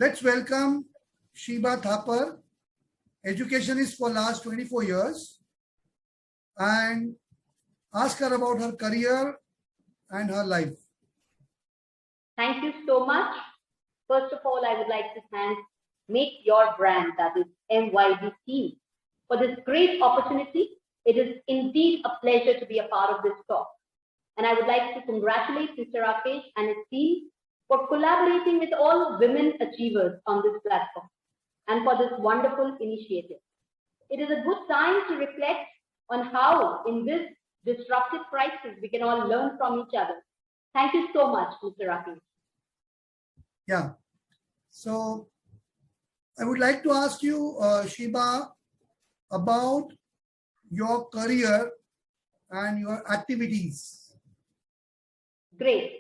Let's welcome Sheba Thapar, educationist for last 24 years, and ask her about her career and her life. Thank you so much. First of all, I would like to thank Make Your Brand, that is MYB team, for this great opportunity. It is indeed a pleasure to be a part of this talk. And I would like to congratulate Mr. Rakesh and his team for collaborating with all women achievers on this platform and for this wonderful initiative. It is a good time to reflect on how in this disruptive crisis we can all learn from each other. Thank you so much, Mr. Rakesh. Yeah. So I would like to ask you, Sheba, about your career and your activities. Great.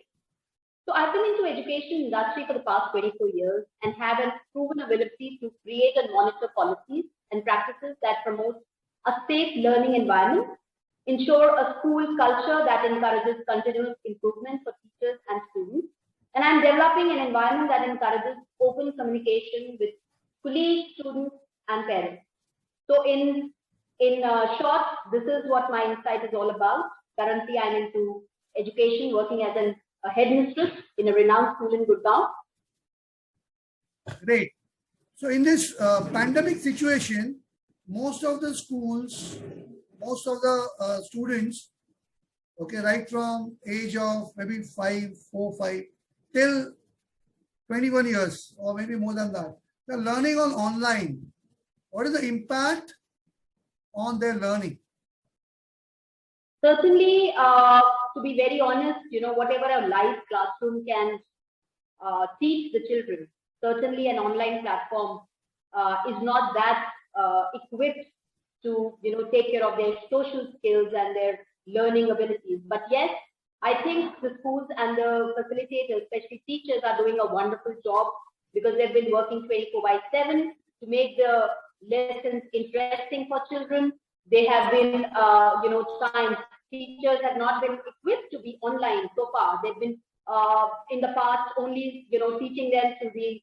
So I've been into education industry for the past 24 years and have a proven ability to create and monitor policies and practices that promote a safe learning environment, ensure a school culture that encourages continuous improvement for teachers and students, and I'm developing an environment that encourages open communication with colleagues, students, and parents. So in short, this is what my insight is all about. Currently, I'm into education, working as a headmistress in a renowned school in Gurgaon. Great. So in this pandemic situation, most of the schools, most of the students, okay, right from age of maybe 4, 5 till 21 years or maybe more than that, they're learning on online. What is the impact on their learning? Certainly, to be very honest, whatever a live classroom can teach the children, certainly an online platform is not that equipped to, take care of their social skills and their learning abilities. But yes, I think the schools and the facilitators, especially teachers, are doing a wonderful job because they've been working 24/7 to make the lessons interesting for children. They have been, times teachers have not been equipped to be online so far. They've been in the past only, teaching them to the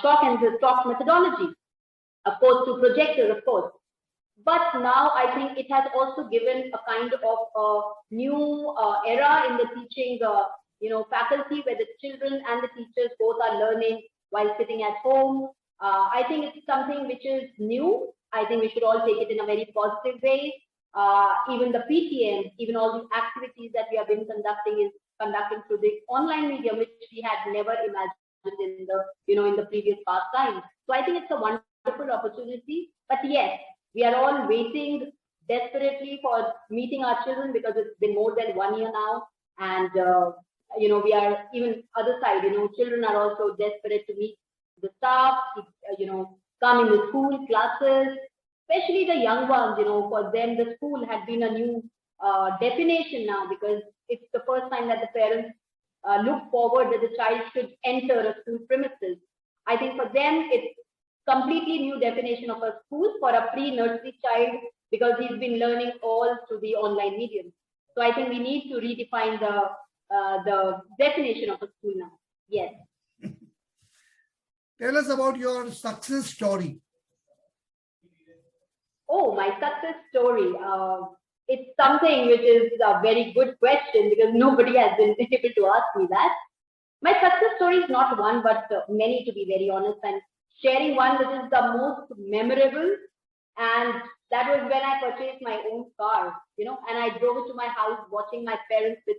chalk and the chalk methodology, of course, to projectors, of course. But now I think it has also given a kind of new era in the teaching, faculty, where the children and the teachers both are learning while sitting at home. I think it's something which is new. I think we should all take it in a very positive way. Even the PTM, even all the activities that we have been conducting through the online medium, which we had never imagined in the previous past times. So I think it's a wonderful opportunity. But yes, we are all waiting desperately for meeting our children because it's been more than 1 year now. And, we are even other side, children are also desperate to meet the staff, come in the school classes, especially the young ones, for them, the school had been a new definition now because it's the first time that the parents look forward that the child should enter a school premises. I think for them, it's completely new definition of a school for a pre-nursery child because he's been learning all through the online medium. So I think we need to redefine the definition of a school now. Yes. Tell us about your success story. Oh, my success story. It's something which is a very good question because nobody has been able to ask me that. My success story is not one, but many, to be very honest. I'm sharing one which is the most memorable. And that was when I purchased my own car, and I drove it to my house watching my parents with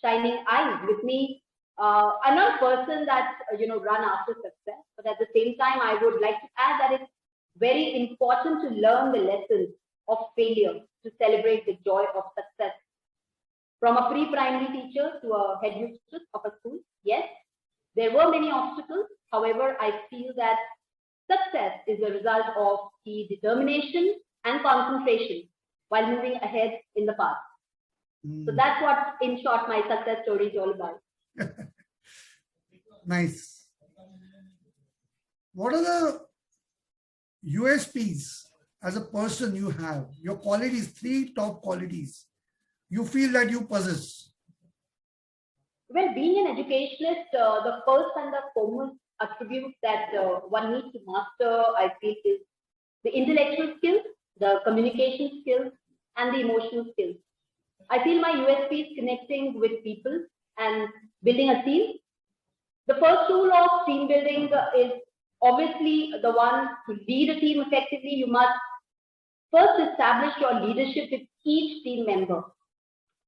shining eyes with me. I'm not a person that, run after success, but at the same time, I would like to add that it's very important to learn the lessons of failure to celebrate the joy of success. From a pre-primary teacher to a headmistress of a school, yes, there were many obstacles. However, I feel that success is a result of the determination and concentration while moving ahead in the past. So that's what, in short, my success story is all about. Nice. What are the USPs as a person you have? Your qualities, 3 top qualities you feel that you possess. Well, being an educationist, the first and the foremost attribute that one needs to master, I feel, is the intellectual skills, the communication skills, and the emotional skills. I feel my USP is connecting with people and building a team. The first rule of team building is obviously the one to lead a team effectively. You must first establish your leadership with each team member.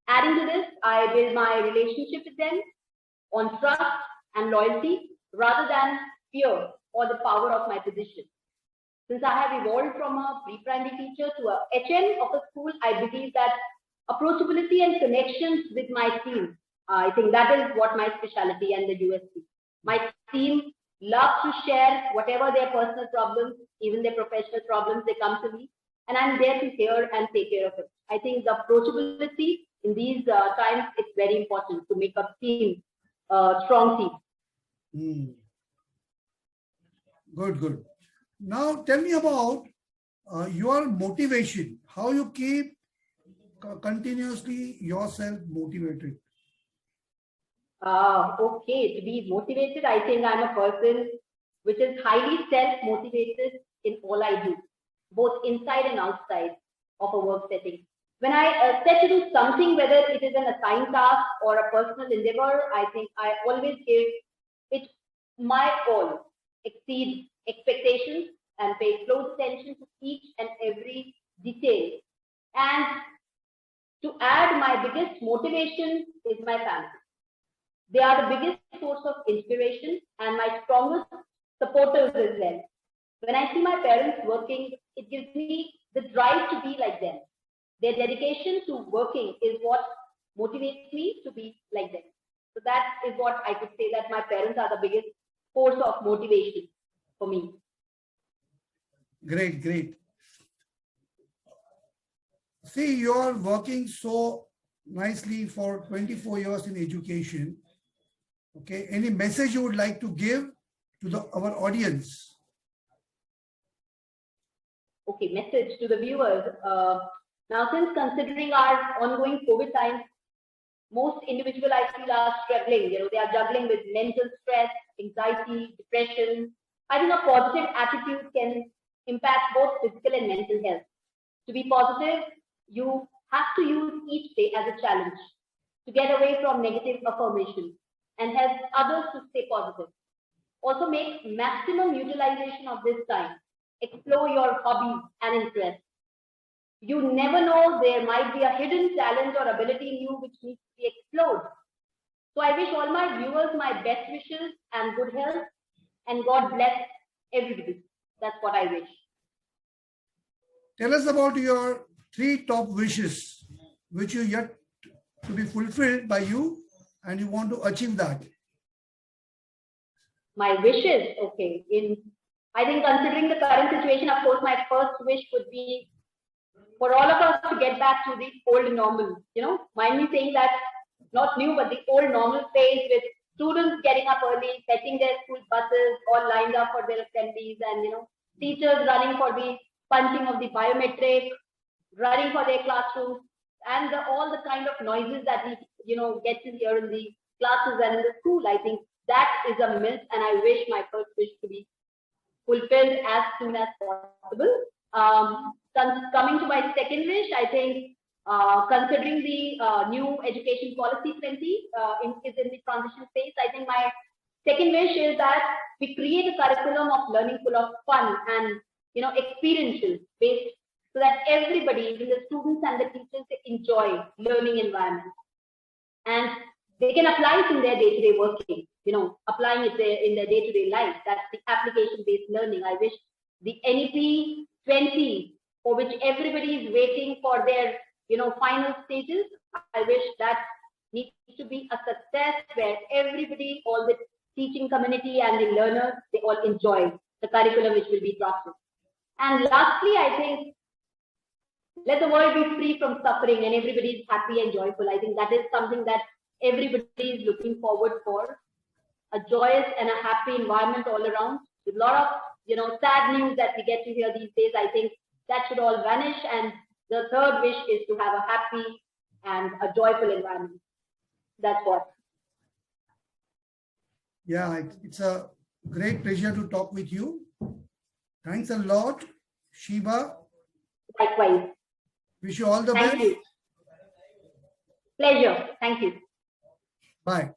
Adding to this, I build my relationship with them on trust and loyalty rather than fear or the power of my position. Since I have evolved from a pre-primary teacher to a HM of a school, I believe that approachability and connections with my team, I think that is what my specialty and the USP. My team loves to share whatever their personal problems, even their professional problems, they come to me, and I'm there to hear and take care of it. I think the approachability in these times, it's very important to make a team, strong team. Good, good. Now tell me about your motivation, how you keep continuously yourself motivated. Okay, to be motivated, I think I'm a person which is highly self-motivated in all I do, both inside and outside of a work setting. When I set to do something, whether it is an assigned task or a personal endeavor, I think I always give it my all, exceed expectations, and pay close attention to each and every detail. And to add, my biggest motivation is my family. They are the biggest source of inspiration and my strongest supporters as well. When I see my parents working, it gives me the drive to be like them. Their dedication to working is what motivates me to be like them. So that is what I could say, that my parents are the biggest force of motivation for me. Great, great. See, you are working so nicely for 24 years in education. Okay, any message you would like to give to our audience? Okay, message to the viewers. Now, since considering our ongoing COVID times, most individuals I feel are struggling. They are juggling with mental stress, anxiety, depression. I think a positive attitude can impact both physical and mental health. To be positive, you have to use each day as a challenge to get away from negative affirmation and help others to stay positive. Also, make maximum utilization of this time. Explore your hobbies and interests. You never know, there might be a hidden talent or ability in you which needs to be explored. So I wish all my viewers my best wishes and good health, and God bless everybody. That's what I wish. Tell us about your 3 top wishes, which you yet to be fulfilled by you, and you want to achieve that. My wishes, okay. I think considering the current situation, of course, my first wish would be for all of us to get back to the old normal. Mind me saying that, not new, but the old normal phase with students getting up early, fetching their school buses, all lined up for their assemblies, and teachers running for the punching of the biometric, running for their classrooms, and all the kind of noises that we get to hear in the classes and in the school. I think that is a myth, and I wish my first wish to be fulfilled as soon as possible. Coming to my second wish, I think considering the new education policy 20 is in the transition phase, I think my second wish is that we create a curriculum of learning full of fun and experiential based, so that everybody, even the students and the teachers, they enjoy learning environment and they can apply it in their day-to-day working, applying it in their day-to-day life. That's the application-based learning. I wish the NEP 20, for which everybody is waiting for their final stages, I wish that needs to be a success where everybody, all the teaching community and the learners, they all enjoy the curriculum which will be drafted. And lastly, I think let the world be free from suffering and everybody is happy and joyful. I think that is something that everybody is looking forward for, a joyous and a happy environment all around. With a lot of sad news that we get to hear these days, I think that should all vanish. And the third wish is to have a happy and a joyful environment. That's what. Yeah, it's a Great pleasure to talk with you. Thanks a lot, Shiba. Likewise. Wish you all the Thank best. you. Pleasure. Thank you. Bye.